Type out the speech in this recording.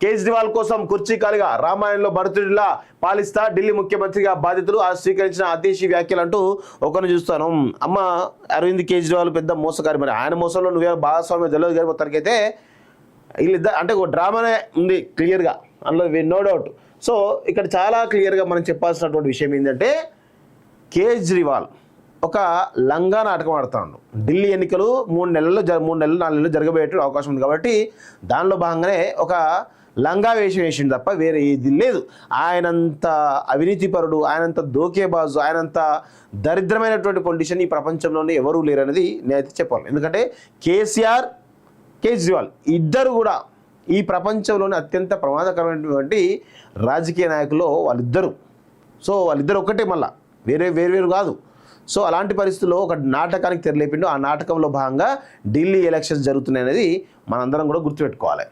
కేజ్రీవాల్ కోసం కుర్చీ ఖాళీగా, రామాయణంలో భరతుడిలా పాలిస్తా, ఢిల్లీ ముఖ్యమంత్రిగా బాధ్యతలు స్వీకరించిన అదేశీ వ్యాఖ్యలు అంటూ ఒకరిని చూస్తాను. అమ్మ అరవింద్ కేజ్రీవాల్ పెద్ద మోసకారి, మరి ఆయన మోసంలో నువ్వే భాగస్వామ్యం తెలియదు కానీ మొత్తానికైతే వీళ్ళిద్దరు అంటే ఒక డ్రామానే ఉంది క్లియర్గా, అందులో నో డౌట్. సో ఇక్కడ చాలా క్లియర్గా మనం చెప్పాల్సినటువంటి విషయం ఏంటంటే కేజ్రీవాల్ ఒక లంగా నాటకం ఆడుతాడు. ఢిల్లీ ఎన్నికలు 3 నెలలు 4 నెలలు జరగబోయే అవకాశం ఉంది కాబట్టి దానిలో భాగంగానే ఒక లంగా వేషం వేసిండు తప్ప వేరే ఇది లేదు. ఆయనంత అవినీతిపరుడు, ఆయనంత దోకేబాజు, ఆయనంత దరిద్రమైనటువంటి పొలిటీషియన్ ఈ ప్రపంచంలోనే ఎవరూ లేరనేది నేనైతే చెప్పాలి. ఎందుకంటే కేసీఆర్, కేజ్రీవాల్ ఇద్దరు కూడా ఈ ప్రపంచంలోనే అత్యంత ప్రమాదకరమైనటువంటి రాజకీయ నాయకులు వాళ్ళిద్దరు. సో వాళ్ళిద్దరు ఒక్కటే, మళ్ళా వేరు కాదు. సో అలాంటి పరిస్థితుల్లో ఒక నాటకానికి తెరలేపిండు. ఆ నాటకంలో భాగంగా ఢిల్లీ ఎలక్షన్స్ జరుగుతున్నాయి అనేది మనందరం కూడా గుర్తుపెట్టుకోవాలి.